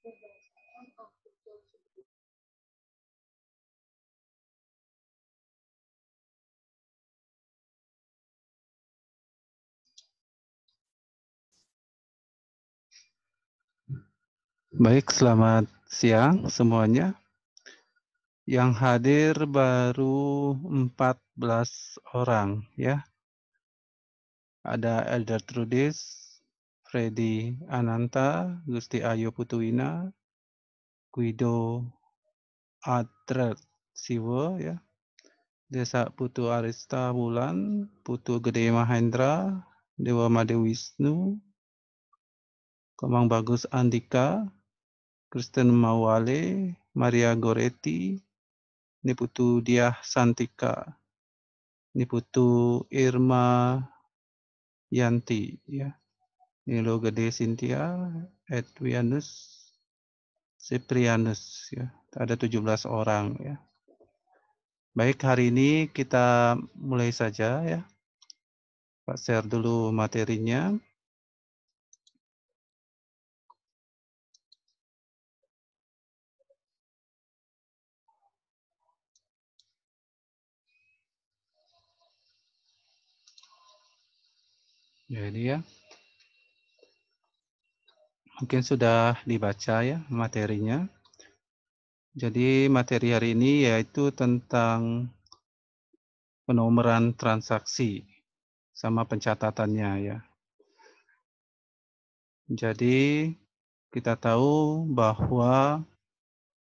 Baik, selamat siang semuanya. Yang hadir baru 14 orang ya. Ada Elder Trudis, Freddy Ananta, Gusti Ayu Putuwina, Guido Adret Siwo ya. Desa Putu Arista Wulan, Putu Gede Mahendra, Dewa Made Wisnu, Kemang Bagus Andika, Kristen Mawale, Maria Goretti, Niputu Diah Santika, Niputu Irma Yanti, ya. Nilo Gede Cynthia, Edwianus, Ciprianus, ya. Ada 17 orang, ya. Baik, hari ini kita mulai saja, ya. Pak share dulu materinya. Jadi ya, mungkin sudah dibaca ya materinya. Jadi materi hari ini yaitu tentang penomoran transaksi sama pencatatannya ya. Jadi kita tahu bahwa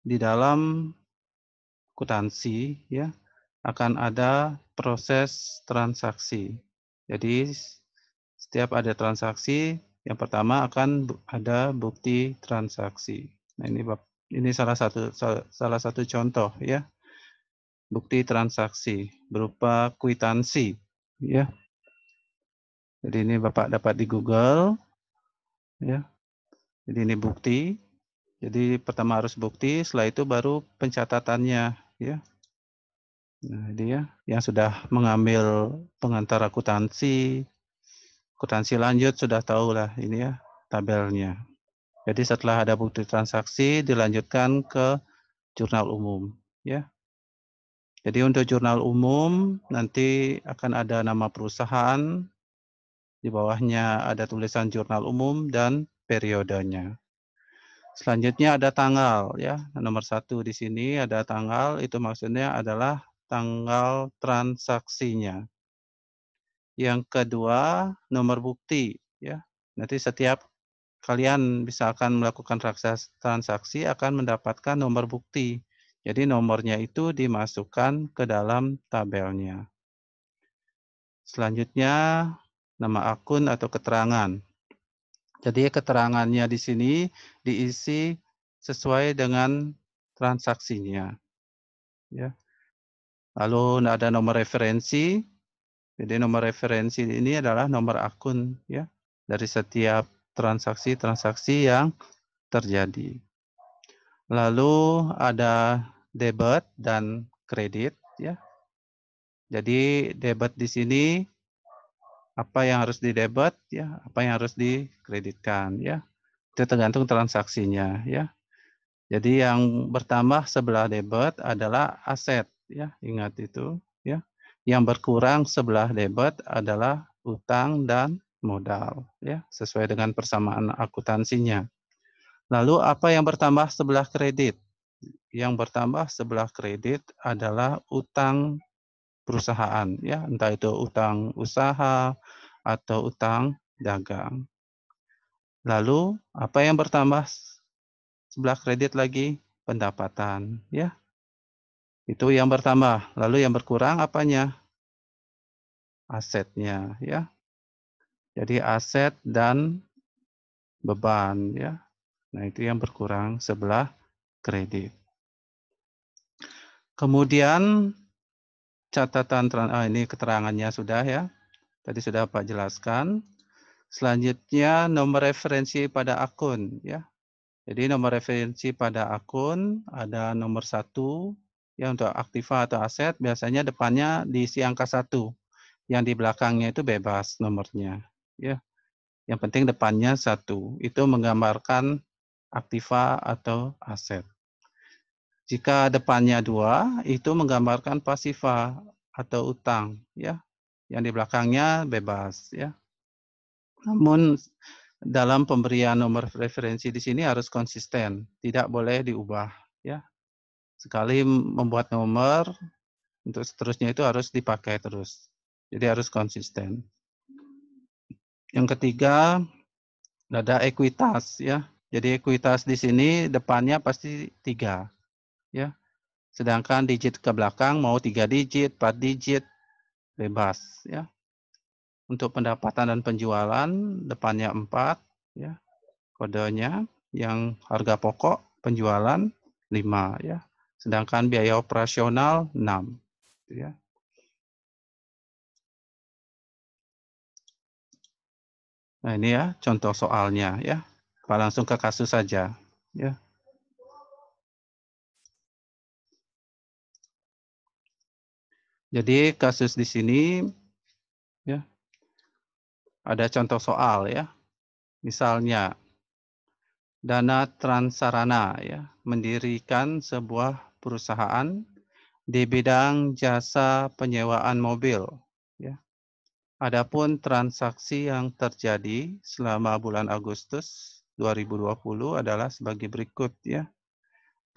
di dalam akuntansi ya akan ada proses transaksi. Jadi setiap ada transaksi, yang pertama akan ada bukti transaksi. Nah, ini salah satu contoh ya. Bukti transaksi berupa kwitansi ya. Jadi ini Bapak dapat di Google ya. Jadi ini bukti. Jadi pertama harus bukti, setelah itu baru pencatatannya ya. Nah, dia yang sudah mengambil pengantar akuntansi lanjut sudah tahu lah ini ya tabelnya. Jadi setelah ada bukti transaksi dilanjutkan ke jurnal umum ya. Jadi untuk jurnal umum nanti akan ada nama perusahaan, di bawahnya ada tulisan jurnal umum dan periodenya. Selanjutnya ada tanggal ya, nomor 1 di sini ada tanggal, itu maksudnya adalah tanggal transaksinya. Yang kedua, nomor bukti ya. Nanti setiap kalian misalkan melakukan transaksi akan mendapatkan nomor bukti. Jadi nomornya itu dimasukkan ke dalam tabelnya. Selanjutnya nama akun atau keterangan. Jadi keterangannya di sini diisi sesuai dengan transaksinya. Ya. Lalu ada nomor referensi. Jadi nomor referensi ini adalah nomor akun ya dari setiap transaksi-transaksi yang terjadi. Lalu ada debit dan kredit ya. Jadi debit di sini apa yang harus didebit ya, apa yang harus dikreditkan ya. Itu tergantung transaksinya ya. Jadi yang bertambah sebelah debit adalah aset ya, ingat itu ya. Yang berkurang sebelah debit adalah utang dan modal ya, sesuai dengan persamaan akuntansinya. Lalu apa yang bertambah sebelah kredit? Yang bertambah sebelah kredit adalah utang perusahaan ya, entah itu utang usaha atau utang dagang. Lalu apa yang bertambah sebelah kredit lagi? Pendapatan ya. Itu yang bertambah. Lalu yang berkurang apanya? Asetnya ya. Jadi aset dan beban ya. Nah, itu yang berkurang sebelah kredit. Kemudian catatan ini keterangannya sudah ya. Tadi sudah Pak jelaskan. Selanjutnya nomor referensi pada akun ya. Jadi nomor referensi pada akun ada nomor 1 ya untuk aktiva atau aset biasanya depannya diisi angka 1. Yang di belakangnya itu bebas nomornya ya. Yang penting depannya 1. Itu menggambarkan aktiva atau aset. Jika depannya 2, itu menggambarkan pasifa atau utang, ya. Yang di belakangnya bebas, ya. Namun dalam pemberian nomor referensi di sini harus konsisten, tidak boleh diubah, ya. Sekali membuat nomor, untuk seterusnya itu harus dipakai terus. Jadi harus konsisten. Yang ketiga, ada ekuitas, ya. Jadi ekuitas di sini depannya pasti 3, ya. Sedangkan digit ke belakang mau 3 digit, 4 digit, bebas, ya. Untuk pendapatan dan penjualan depannya 4, ya. Kodenya yang harga pokok penjualan 5, ya. Sedangkan biaya operasional 6, ya. Nah, ini ya contoh soalnya, ya. Kita langsung ke kasus saja, ya. Jadi kasus di sini, ya, ada contoh soal, ya. Misalnya Dana Transarana, ya, mendirikan sebuah perusahaan di bidang jasa penyewaan mobil, ya. Adapun transaksi yang terjadi selama bulan Agustus 2020 adalah sebagai berikut, ya.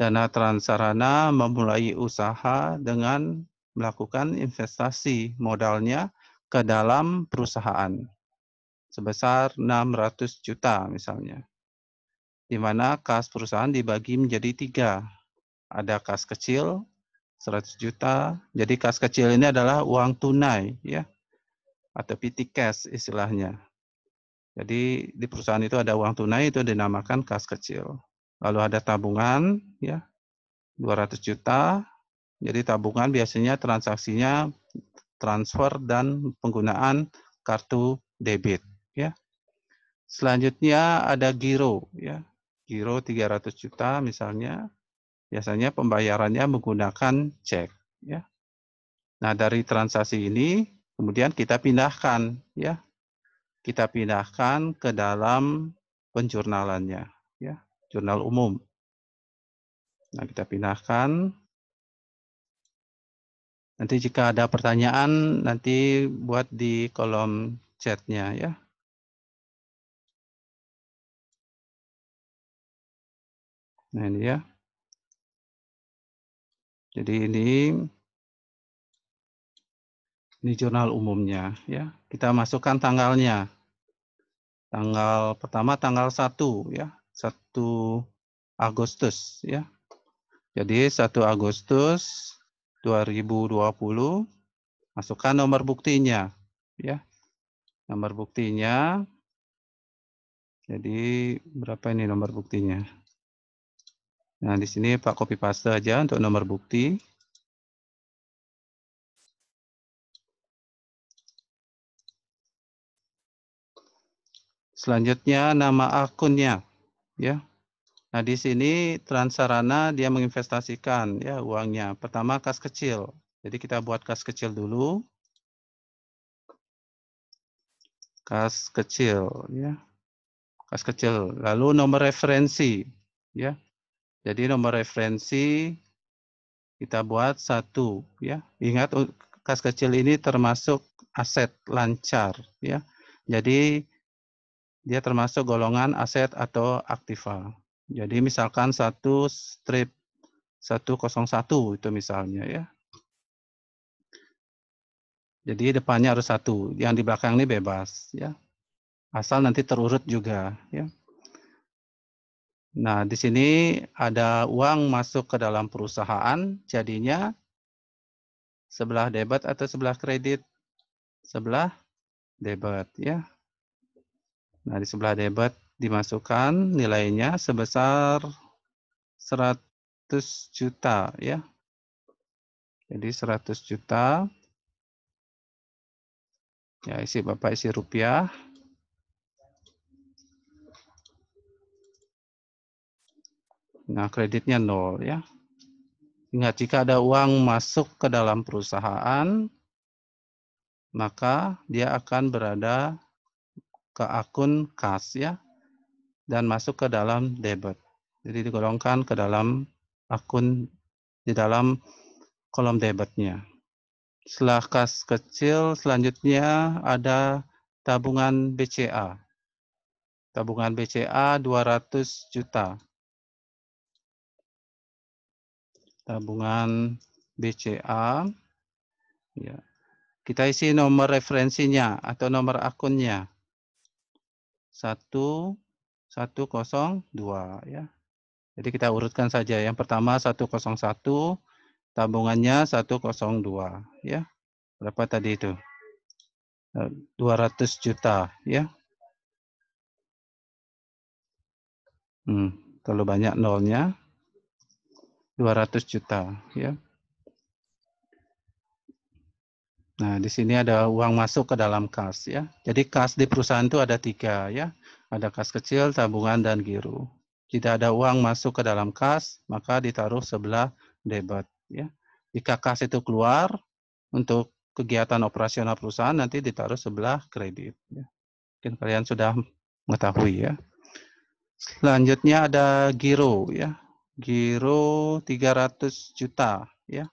Dana Transarana memulai usaha dengan melakukan investasi modalnya ke dalam perusahaan sebesar 600 juta misalnya, di mana kas perusahaan dibagi menjadi 3. Ada kas kecil 100 juta. Jadi kas kecil ini adalah uang tunai, ya, atau petty cash istilahnya. Jadi di perusahaan itu ada uang tunai, itu dinamakan kas kecil. Lalu ada tabungan, ya, 200 juta. Jadi tabungan biasanya transaksinya transfer dan penggunaan kartu debit, ya. Selanjutnya ada giro, ya. Giro 300 juta misalnya. Biasanya pembayarannya menggunakan cek, ya. Nah, dari transaksi ini kemudian kita pindahkan, ya. Kita pindahkan ke dalam penjurnalannya, ya, jurnal umum. Nah, kita pindahkan. Nanti jika ada pertanyaan, nanti buat di kolom chat-nya, ya. Nah, ini ya. Jadi ini jurnal umumnya, ya. Kita masukkan tanggalnya. Tanggal pertama tanggal 1, ya. 1 Agustus, ya. Jadi 1 Agustus 2020, masukkan nomor buktinya, ya. Nomor buktinya, jadi berapa ini nomor buktinya? Nah, di sini Pak copy paste aja untuk nomor bukti. Selanjutnya nama akunnya, ya. Nah, di sini Transarana dia menginvestasikan, ya, uangnya. Pertama kas kecil. Jadi kita buat kas kecil dulu. Kas kecil, ya. Kas kecil. Lalu nomor referensi, ya. Jadi nomor referensi kita buat 1, ya. Ingat kas kecil ini termasuk aset lancar, ya. Jadi dia termasuk golongan aset atau aktiva. Jadi misalkan 1/101 itu misalnya, ya. Jadi depannya harus 1, yang di belakang ini bebas, ya. Asal nanti terurut juga, ya. Nah, di sini ada uang masuk ke dalam perusahaan, jadinya sebelah debit atau sebelah kredit? Sebelah debit, ya. Nah, di sebelah debit dimasukkan nilainya sebesar 100 juta, ya. Jadi 100 juta. Ya, Bapak isi rupiah. Nah, kreditnya 0, ya. Ingat, jika ada uang masuk ke dalam perusahaan, maka dia akan berada ke akun kas, ya. dan masuk ke dalam debit. Jadi digolongkan ke dalam akun di dalam kolom debitnya. Setelah kas kecil, selanjutnya ada tabungan BCA. Tabungan BCA 200 juta. Tabungan BCA, ya. Kita isi nomor referensinya atau nomor akunnya. 1102 ya. Jadi kita urutkan saja. Yang pertama 101, tabungannya 102 ya. Berapa tadi itu? 200 juta ya. Terlalu banyak nolnya. 200 juta ya. Nah, di sini ada uang masuk ke dalam kas ya. Jadi kas di perusahaan itu ada 3 ya. Ada kas kecil, tabungan, dan giro. Jika ada uang masuk ke dalam kas, maka ditaruh sebelah debit ya. Jika kas itu keluar untuk kegiatan operasional perusahaan, nanti ditaruh sebelah kredit ya. Mungkin kalian sudah mengetahui ya. Selanjutnya ada giro ya. Giro 300 juta ya.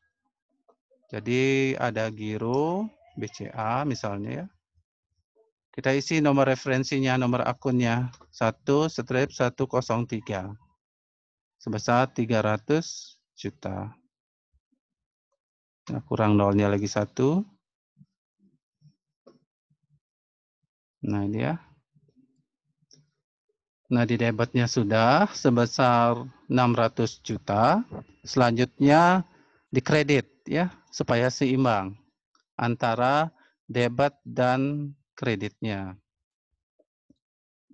Jadi ada giro BCA misalnya ya. Kita isi nomor referensinya, nomor akunnya 1/103 sebesar 300 juta. Nah, kurang nolnya lagi 1. Nah, ini ya. Nah, di debitnya sudah sebesar 600 juta. Selanjutnya di kredit ya, supaya seimbang antara debit dan kreditnya.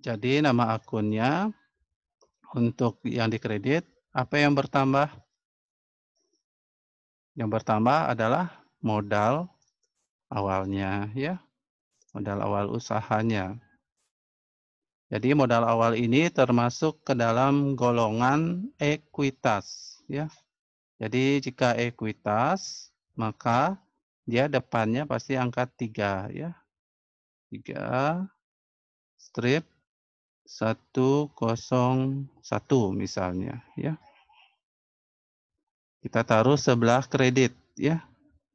Jadi nama akunnya untuk yang dikredit, apa yang bertambah? Yang bertambah adalah modal awalnya ya, modal awal usahanya. Jadi modal awal ini termasuk ke dalam golongan ekuitas ya. Jadi jika ekuitas, maka dia depannya pasti angka 3 ya. 3 strip 101 misalnya ya. Kita taruh sebelah kredit ya.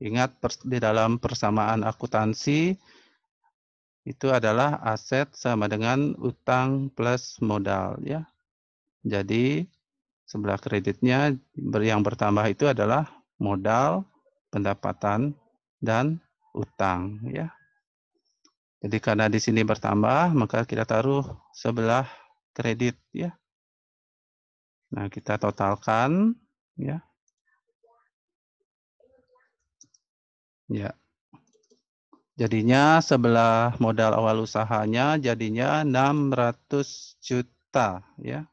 Ingat di dalam persamaan akuntansi itu adalah aset sama dengan utang plus modal ya. Jadi sebelah kreditnya yang bertambah itu adalah modal, pendapatan, dan utang ya. Jadi karena di sini bertambah, maka kita taruh sebelah kredit ya. Nah, kita totalkan ya. Ya. Jadinya sebelah modal awal usahanya jadinya 600 juta ya.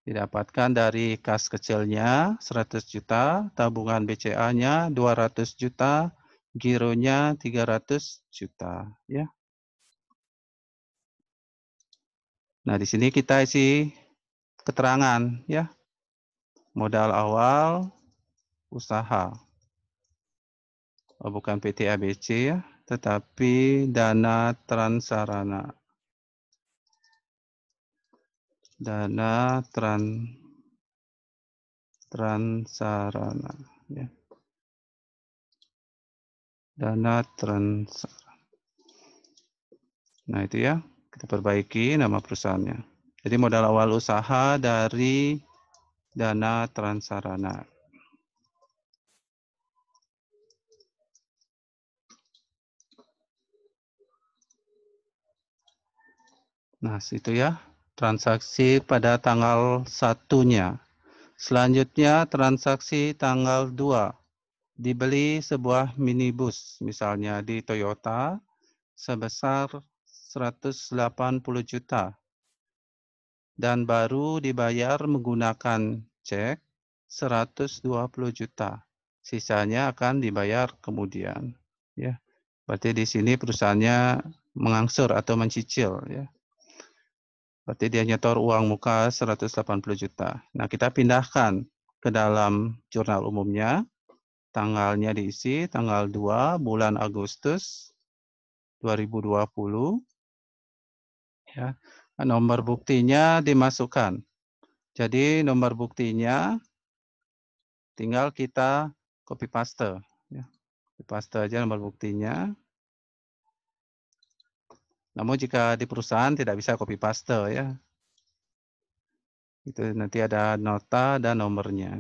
Didapatkan dari kas kecilnya 100 juta, tabungan BCA-nya 200 juta, gironya 300 juta ya. Nah, di sini kita isi keterangan ya. Modal awal usaha. Oh, bukan PT ABC ya, tetapi dana transarana. Dana transarana ya. Dana transarana. Nah, itu ya, kita perbaiki nama perusahaannya. Jadi modal awal usaha dari dana transarana. Nah, situ ya, transaksi pada tanggal 1-nya. Selanjutnya transaksi tanggal 2. Dibeli sebuah minibus, misalnya di Toyota, sebesar 180 juta. Dan baru dibayar menggunakan cek 120 juta. Sisanya akan dibayar kemudian. Ya, berarti di sini perusahaannya mengangsur atau mencicil. Ya. Berarti dia nyetor uang muka 180 juta. Nah, kita pindahkan ke dalam jurnal umumnya. Tanggalnya diisi tanggal 2 bulan Agustus 2020. Ya. Nomor buktinya dimasukkan. Jadi nomor buktinya tinggal kita copy paste, ya. Copy paste aja nomor buktinya. Namun jika di perusahaan tidak bisa copy paste ya. Itu nanti ada nota dan nomornya.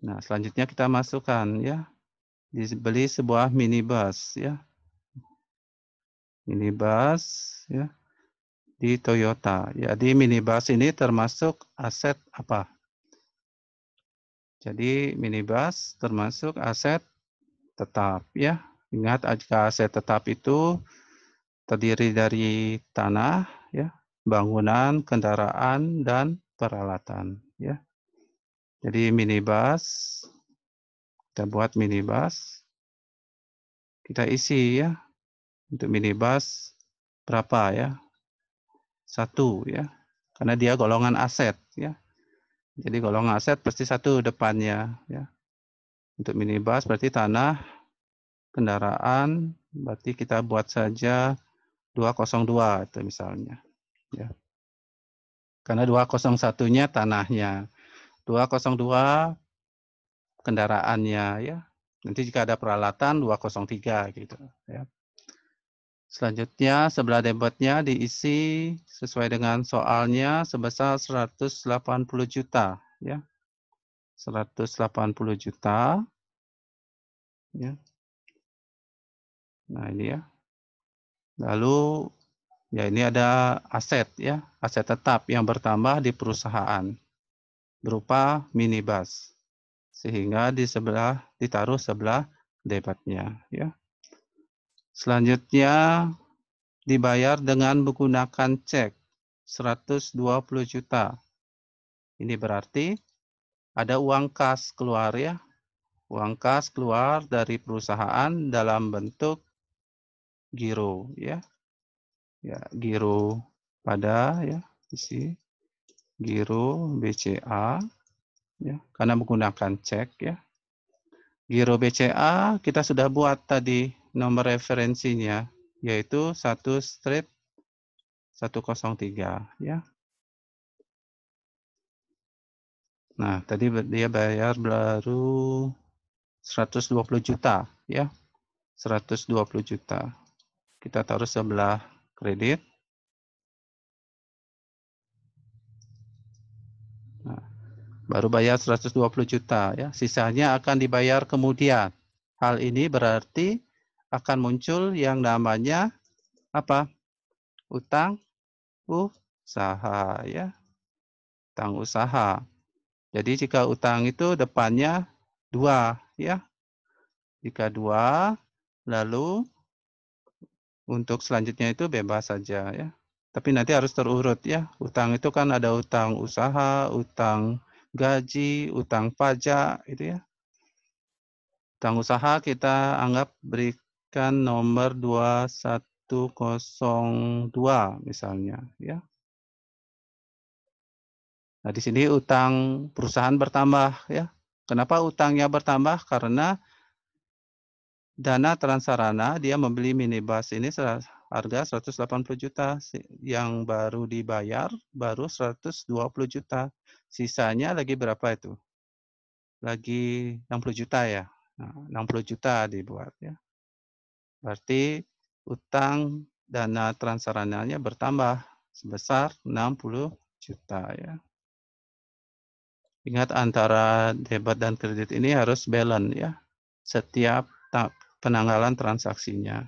Nah, selanjutnya kita masukkan ya. Dibeli sebuah minibus ya. Minibus ya di Toyota. Jadi minibus ini termasuk aset apa? Jadi minibus termasuk aset tetap ya. Ingat jika aset tetap itu terdiri dari tanah ya, bangunan, kendaraan dan peralatan ya. Jadi minibus, kita buat minibus, kita isi ya. Untuk minibus berapa ya? 1 ya. Karena dia golongan aset ya. Jadi golongan aset pasti 1 depannya ya. Untuk minibus berarti tanah, kendaraan, berarti kita buat saja 202 itu misalnya ya. Karena 201-nya tanahnya, 202 kendaraannya ya. Nanti jika ada peralatan 203 gitu ya. Selanjutnya sebelah debitnya diisi sesuai dengan soalnya sebesar 180 juta ya. 180 juta ya. Nah, ini ya. Lalu ya ini ada aset ya, aset tetap yang bertambah di perusahaan berupa minibus. Sehingga ditaruh sebelah debitnya ya. Selanjutnya dibayar dengan menggunakan cek 120 juta. Ini berarti ada uang kas keluar ya. Uang kas keluar dari perusahaan dalam bentuk giro ya. Ya, giro pada ya, isi giro BCA ya, karena menggunakan cek ya. Giro BCA kita sudah buat tadi nomor referensinya yaitu 1/103 ya. Nah, tadi dia bayar baru 120 juta ya. 120 juta. Kita taruh sebelah kredit. Nah, baru bayar 120 juta ya. Sisanya akan dibayar kemudian. Hal ini berarti akan muncul yang namanya apa? Utang usaha ya. Utang usaha. Jadi jika utang itu depannya 2 ya. Jika 2 lalu untuk selanjutnya itu bebas saja ya. Tapi nanti harus terurut ya. Utang itu kan ada utang usaha, utang gaji, utang pajak itu ya. Utang usaha kita anggap berikan nomor 2102 misalnya ya. Nah, di sini utang perusahaan bertambah ya. Kenapa utangnya bertambah? Karena dana transarana dia membeli minibus ini harga 180 juta, yang baru dibayar baru 120 juta. Sisanya lagi berapa itu? Lagi 60 juta ya. Nah, 60 juta dibuat ya. Berarti utang dana transarananya bertambah sebesar 60 juta ya. Ingat antara debit dan kredit ini harus balance ya. Setiap penanggalan transaksinya.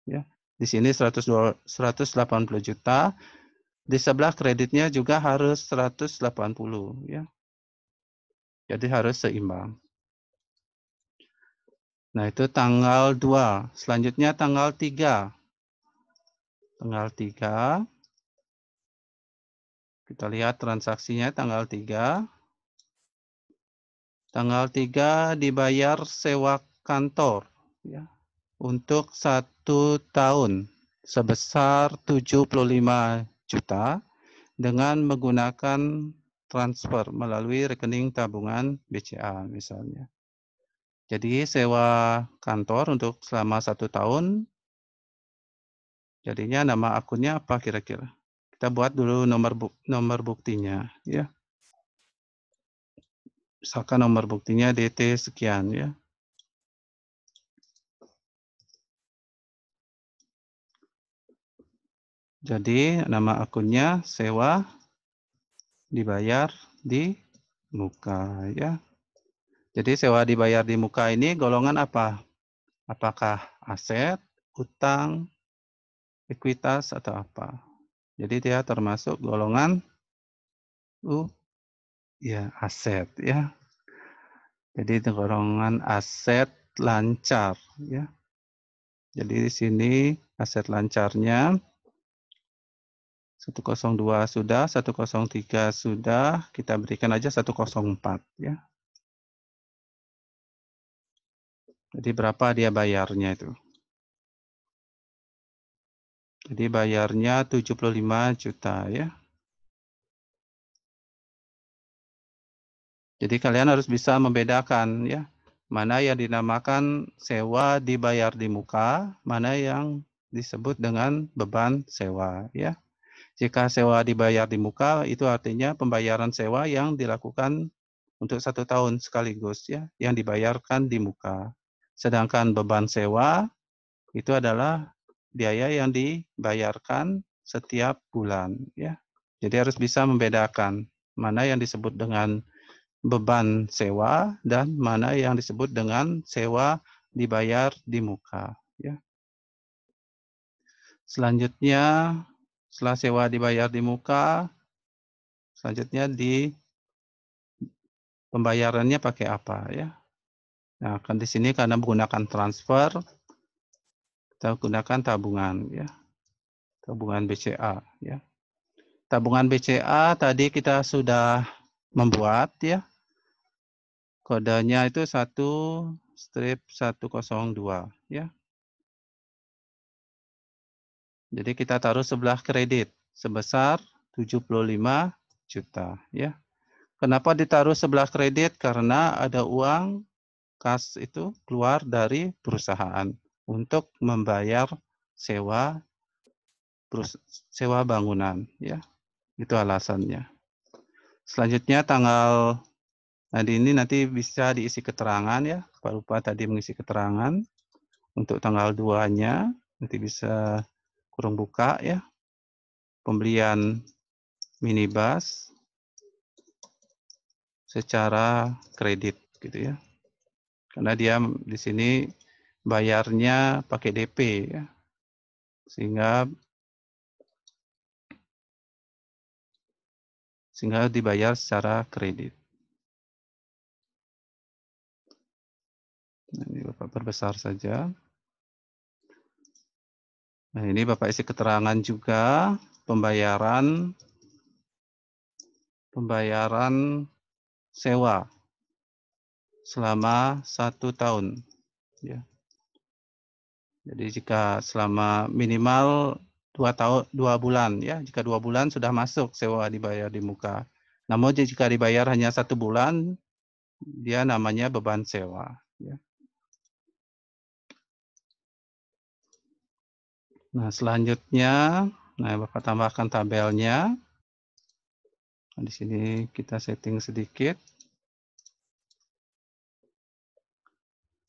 Ya. Di sini 180 juta, di sebelah kreditnya juga harus 180 ya. Jadi harus seimbang. Nah, itu tanggal 2. Selanjutnya tanggal 3. Tanggal 3. Kita lihat transaksinya tanggal 3. Tanggal 3 dibayar sewa kantor ya, untuk 1 tahun sebesar 75 juta dengan menggunakan transfer melalui rekening tabungan BCA misalnya. Jadi sewa kantor untuk selama 1 tahun Jadinya nama akunnya apa kira-kira? Kita buat dulu nomor buktinya ya. Misalkan nomor buktinya DT sekian ya. Jadi nama akunnya sewa dibayar di muka ya. Jadi sewa dibayar di muka ini golongan apa? Apakah aset, utang, ekuitas atau apa? Jadi dia termasuk golongan ya aset ya. Jadi itu golongan aset lancar ya. Jadi di sini aset lancarnya 102 sudah, 103 sudah, kita berikan aja 104 ya. Jadi berapa dia bayarnya itu? Jadi bayarnya 75 juta ya. Jadi kalian harus bisa membedakan ya, mana yang dinamakan sewa dibayar di muka, mana yang disebut dengan beban sewa ya. Jika sewa dibayar di muka itu artinya pembayaran sewa yang dilakukan untuk 1 tahun sekaligus ya, yang dibayarkan di muka. Sedangkan beban sewa itu adalah biaya yang dibayarkan setiap bulan ya. Jadi harus bisa membedakan mana yang disebut dengan beban sewa dan mana yang disebut dengan sewa dibayar di muka ya. Selanjutnya setelah sewa dibayar di muka, selanjutnya di pembayarannya pakai apa ya. Nah, kan di sini karena menggunakan transfer, kita gunakan tabungan ya. Tabungan BCA ya. Tabungan BCA tadi kita sudah membuat ya. Kodenya itu 1/102 ya. Jadi kita taruh sebelah kredit sebesar 75 juta ya. Kenapa ditaruh sebelah kredit? Karena ada uang kas itu keluar dari perusahaan untuk membayar sewa sewa bangunan ya. Itu alasannya. Selanjutnya tanggal ini nanti bisa diisi keterangan ya. Pak Lupa tadi mengisi keterangan untuk tanggal 2-nya nanti bisa kurung buka ya. Pembelian minibus secara kredit gitu ya. Karena dia di sini bayarnya pakai DP ya. Sehingga dibayar secara kredit. Nah, ini Bapak perbesar saja. Nah, ini Bapak isi keterangan juga pembayaran sewa selama 1 tahun ya. Jadi jika selama minimal 2 bulan ya, jika 2 bulan sudah masuk sewa dibayar di muka. Namun jika dibayar hanya 1 bulan, dia namanya beban sewa ya. Nah, selanjutnya, Bapak tambahkan tabelnya. Nah, di sini kita setting sedikit.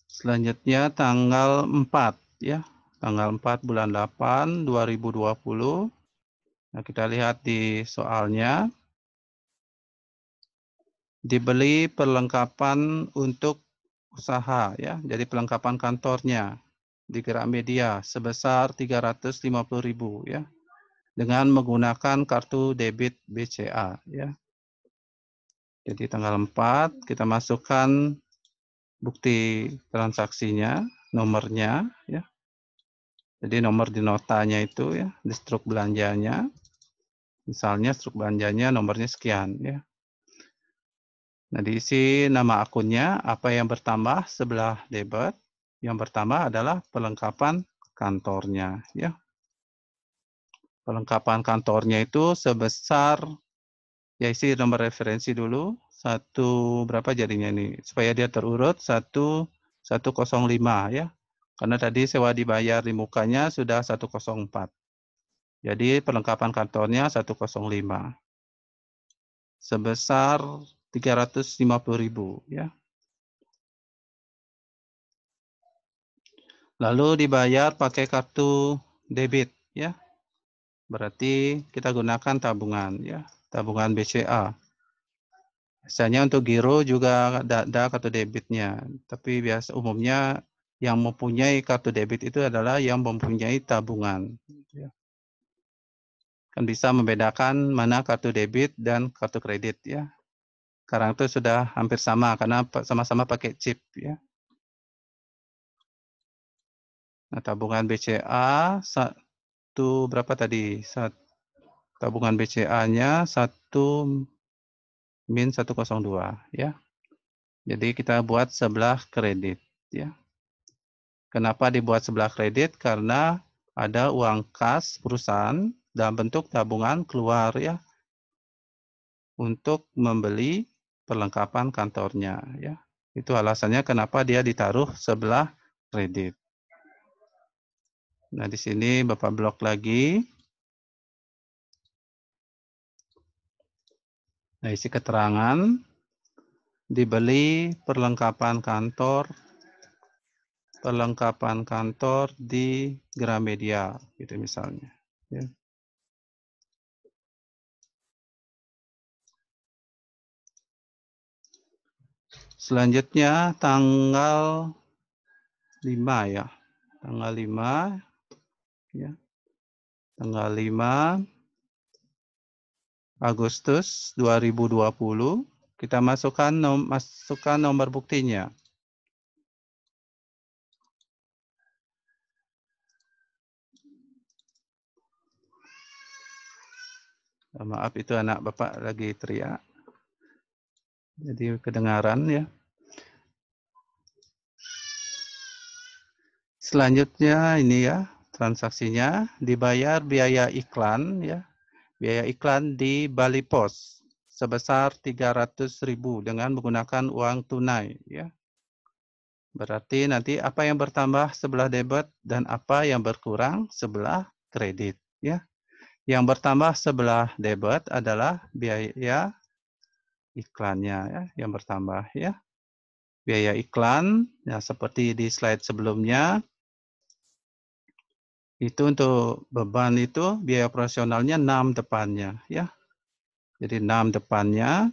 Selanjutnya tanggal 4 ya. Tanggal 4 bulan 8 2020. Nah, kita lihat di soalnya. Dibeli perlengkapan untuk usaha ya. Jadi perlengkapan kantornya di Gramedia sebesar 350.000 ya. Dengan menggunakan kartu debit BCA ya. Jadi tanggal 4 kita masukkan bukti transaksinya, nomornya ya. Jadi nomor di notanya itu ya, di struk belanjanya. Misalnya struk belanjanya nomornya sekian ya. Nah, diisi nama akunnya, apa yang bertambah sebelah debit, yang bertambah adalah perlengkapan kantornya ya. Perlengkapan kantornya itu sebesar ya isi nomor referensi dulu, berapa jadinya ini supaya dia terurut 105 ya. Karena tadi sewa dibayar di mukanya sudah 104. Jadi perlengkapan kantornya 105 sebesar 350.000 ya. Lalu dibayar pakai kartu debit ya. Berarti kita gunakan tabungan ya, tabungan BCA. Biasanya untuk giro juga ada kartu debitnya, tapi biasa umumnya yang mempunyai kartu debit itu adalah yang mempunyai tabungan. Kan bisa membedakan mana kartu debit dan kartu kredit ya. Sekarang itu sudah hampir sama karena sama-sama pakai chip ya. Nah, tabungan BCA satu berapa tadi? Tabungan BCA-nya 1-102 ya. Jadi kita buat sebelah kredit ya. Kenapa dibuat sebelah kredit? Karena ada uang kas perusahaan dalam bentuk tabungan keluar ya untuk membeli perlengkapan kantornya ya. Itu alasannya kenapa dia ditaruh sebelah kredit. Nah, di sini Bapak blok lagi. Nah, isi keterangan dibeli perlengkapan kantor di Gramedia gitu misalnya ya. Selanjutnya tanggal 5 ya. Tanggal 5 ya. Tanggal 5 Agustus 2020 kita masukkan nomor buktinya. Maaf itu anak Bapak lagi teriak. Jadi kedengaran ya. Selanjutnya ini ya, transaksinya dibayar biaya iklan ya. Biaya iklan di Bali Pos sebesar 300.000 dengan menggunakan uang tunai ya. Berarti nanti apa yang bertambah sebelah debit dan apa yang berkurang sebelah kredit ya. Yang bertambah sebelah debit adalah biaya iklannya ya, yang bertambah ya. Biaya iklan ya seperti di slide sebelumnya. Itu untuk beban itu biaya operasionalnya 6 depannya ya. Jadi 6 depannya.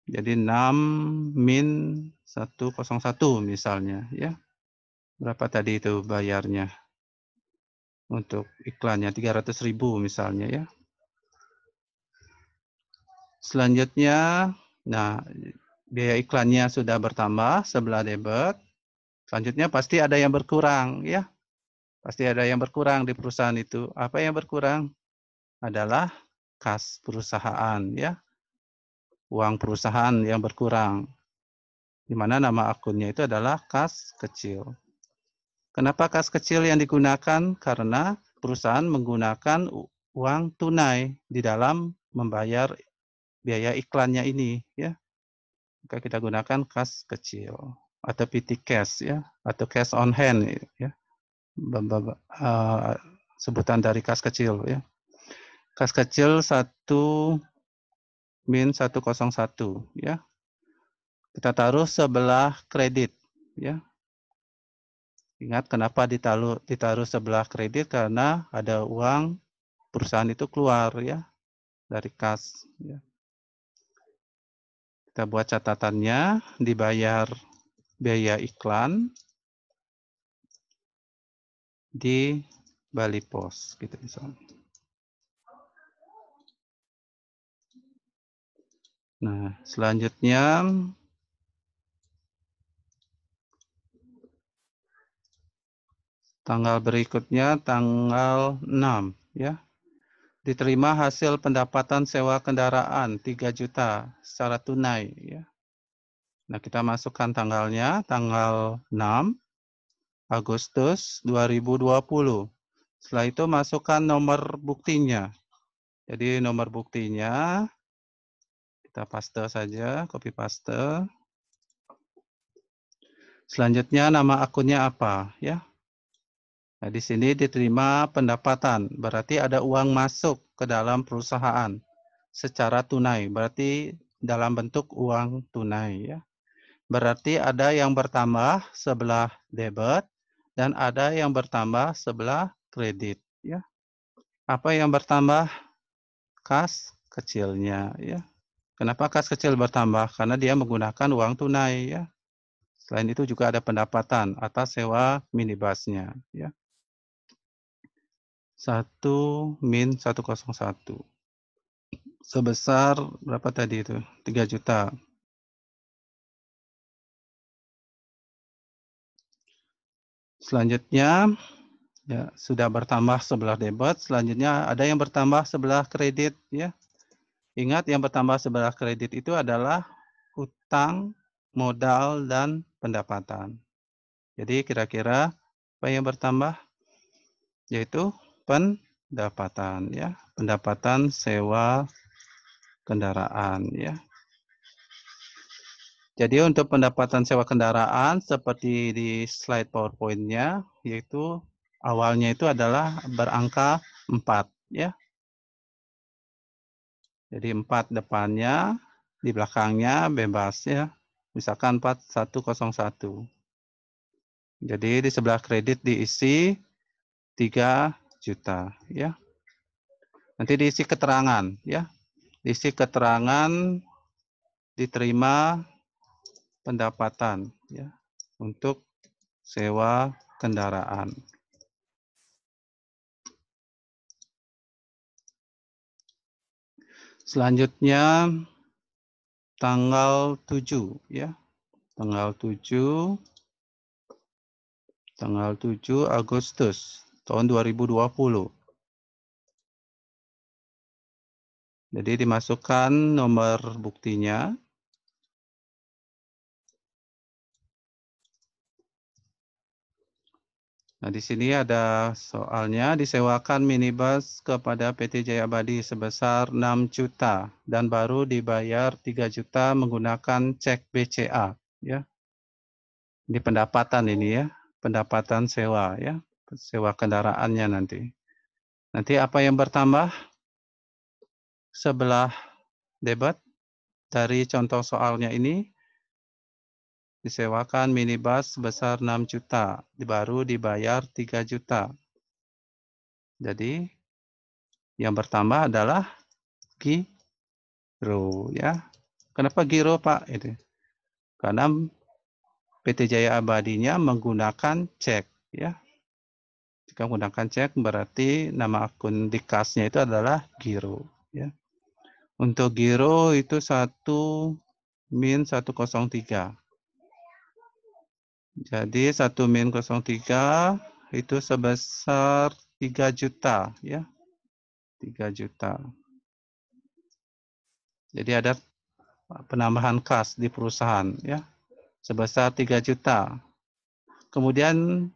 Jadi 6 min 101 misalnya ya. Berapa tadi itu bayarnya? Untuk iklannya 300.000 misalnya ya. Selanjutnya, nah biaya iklannya sudah bertambah sebelah debit. Selanjutnya pasti ada yang berkurang ya. Pasti ada yang berkurang di perusahaan itu. Apa yang berkurang? Adalah kas perusahaan ya. Uang perusahaan yang berkurang. Di mana nama akunnya itu adalah kas kecil. Kenapa kas kecil yang digunakan? Karena perusahaan menggunakan uang tunai di dalam membayar biaya iklannya ini ya. Maka kita gunakan kas kecil atau PT cash ya, atau cash on hand ya. Sebutan dari kas kecil ya. Kas kecil 1-101 ya. Kita taruh sebelah kredit ya. Ingat kenapa ditaruh sebelah kredit? Karena ada uang perusahaan itu keluar ya dari kas ya. Kita buat catatannya, dibayar biaya iklan di Bali Pos gitu misalnya. Nah, selanjutnya tanggal berikutnya tanggal 6 ya. Diterima hasil pendapatan sewa kendaraan 3 juta secara tunai ya. Nah, kita masukkan tanggalnya tanggal 6 Agustus 2020. Setelah itu masukkan nomor buktinya. Jadi nomor buktinya kita paste saja, copy paste. Selanjutnya nama akunnya apa ya? Nah, di sini diterima pendapatan, berarti ada uang masuk ke dalam perusahaan secara tunai, berarti dalam bentuk uang tunai ya. Berarti ada yang bertambah sebelah debit dan ada yang bertambah sebelah kredit ya. Apa yang bertambah? Kas kecilnya ya. Kenapa kas kecil bertambah? Karena dia menggunakan uang tunai ya. Selain itu juga ada pendapatan atas sewa minibusnya ya. 1-101 sebesar berapa tadi itu? 3 juta. Selanjutnya ya sudah bertambah sebelah debit, selanjutnya ada yang bertambah sebelah kredit ya. Ingat yang bertambah sebelah kredit itu adalah utang, modal dan pendapatan. Jadi kira-kira apa yang bertambah? Yaitu pendapatan ya, pendapatan sewa kendaraan ya. Jadi untuk pendapatan sewa kendaraan seperti di slide PowerPoint-nya, yaitu awalnya itu adalah berangka 4 ya. Jadi 4 depannya, di belakangnya bebas ya. Misalkan 4101. Jadi di sebelah kredit diisi 3 juta ya. Nanti diisi keterangan ya. Diisi keterangan diterima pendapatan ya untuk sewa kendaraan. Selanjutnya tanggal 7 ya. Tanggal 7 Agustus tahun 2020. Jadi dimasukkan nomor buktinya. Nah, di sini ada soalnya, disewakan minibus kepada PT Jaya Abadi sebesar 6 juta dan baru dibayar 3 juta menggunakan cek BCA ya. Ini pendapatan ini ya, pendapatan sewa ya, sewa kendaraannya nanti. Nanti apa yang bertambah? Sebelah debit dari contoh soalnya ini disewakan minibus sebesar 6 juta, baru dibayar 3 juta. Jadi yang bertambah adalah giro ya. Kenapa giro Pak? Itu karena PT Jaya Abadinya menggunakan cek ya. Jika menggunakan cek berarti nama akun di kasnya itu adalah giro ya. Untuk giro itu 1-103. Jadi 1-03 itu sebesar 3 juta ya. 3 juta. Jadi ada penambahan kas di perusahaan ya sebesar 3 juta. Kemudian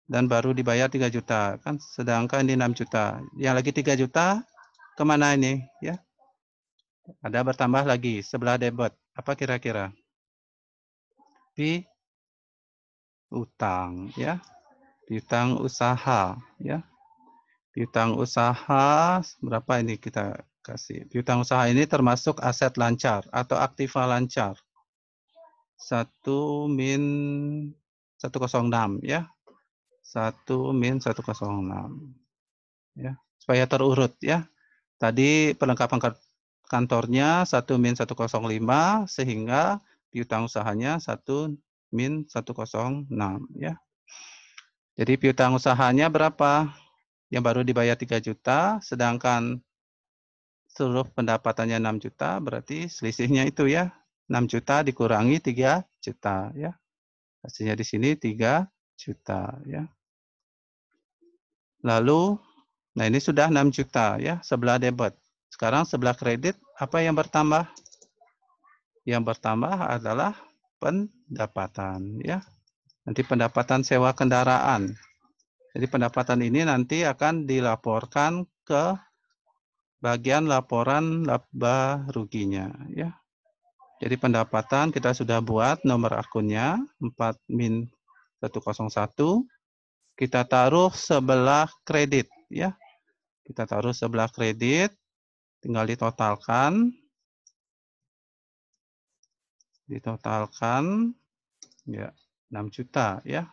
dan baru dibayar 3 juta kan, sedangkan ini 6 juta. Yang lagi 3 juta kemana ini ya? Ada bertambah lagi sebelah debit. Apa kira-kira? Piutang ya. Piutang usaha ya. Piutang usaha berapa ini kita kasih? Piutang usaha ini termasuk aset lancar atau aktiva lancar. 1-106 ya. 1-106 ya. Supaya terurut ya. Tadi perlengkapan kantornya 1-105 sehingga piutang usahanya 1-106 ya. Jadi piutang usahanya berapa? Yang baru dibayar 3 juta, sedangkan seluruh pendapatannya 6 juta, berarti selisihnya itu ya. 6 juta dikurangi 3 juta ya. Hasilnya di sini 3 juta ya. Lalu, nah ini sudah 6 juta ya, sebelah debit. Sekarang sebelah kredit, apa yang bertambah? Yang bertambah adalah pendapatan ya. Nanti pendapatan sewa kendaraan. Jadi pendapatan ini nanti akan dilaporkan ke bagian laporan laba ruginya ya. Jadi pendapatan kita sudah buat nomor akunnya 4-101 101 kita taruh sebelah kredit ya. Kita taruh sebelah kredit, tinggal ditotalkan. Ditotalkan ya 6 juta ya.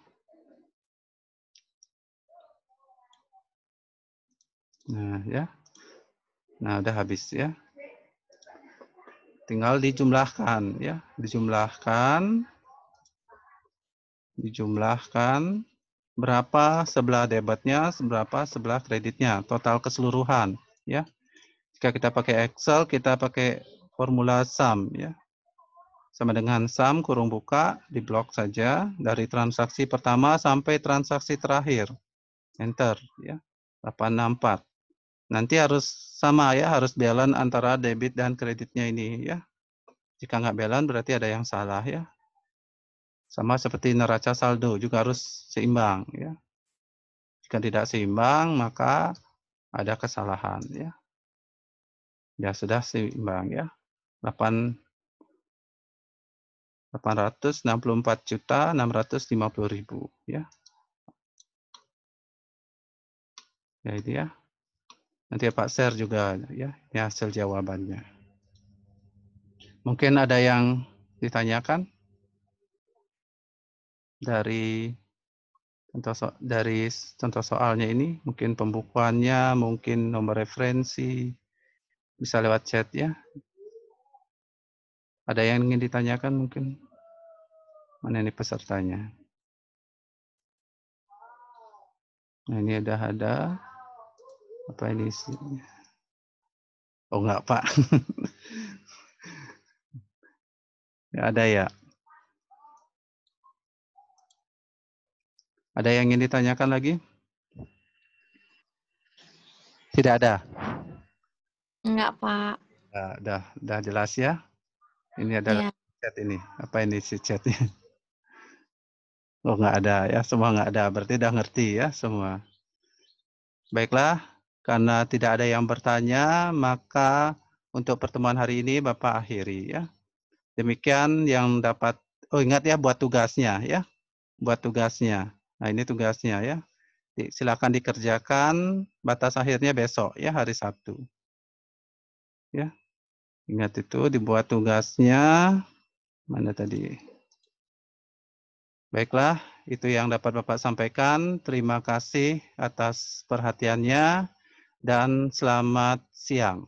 Nah, ya. Nah, udah habis ya. Tinggal dijumlahkan ya, dijumlahkan berapa sebelah debitnya, berapa sebelah kreditnya, total keseluruhan ya. Jika kita pakai Excel, kita pakai formula sum ya. Sama dengan sum kurung buka, di blok saja dari transaksi pertama sampai transaksi terakhir. Enter ya. 864. Nanti harus sama ya, harus balance antara debit dan kreditnya ini ya. Jika nggak balance berarti ada yang salah ya. Sama seperti neraca saldo juga harus seimbang ya. Jika tidak seimbang maka ada kesalahan ya. Ya sudah seimbang ya. 864.650.000 ya. Ya itu ya. Nanti Pak share juga ya, ini hasil jawabannya. Mungkin ada yang ditanyakan dari contoh soalnya ini, mungkin pembukuannya, mungkin nomor referensi, bisa lewat chat ya. Ada yang ingin ditanyakan mungkin? Mana ini pesertanya? Nah ini ada. Apa ini isinya? Oh enggak Pak. Ya, ada ya. Ada yang ingin ditanyakan lagi? Tidak ada. Enggak, Pak. Udah jelas ya. Ini ada Ya. chat ini. Apa ini si chatnya? Oh enggak ada ya, semua enggak ada. Berarti udah ngerti ya semua. Baiklah, karena tidak ada yang bertanya, maka untuk pertemuan hari ini Bapak akhiri ya. Demikian yang dapat, oh ingat ya buat tugasnya ya. Buat tugasnya. Nah ini tugasnya ya. Silakan dikerjakan, batas akhirnya besok ya, hari Sabtu. Ya, ingat itu dibuat tugasnya. Mana tadi? Baiklah, itu yang dapat Bapak sampaikan. Terima kasih atas perhatiannya dan selamat siang.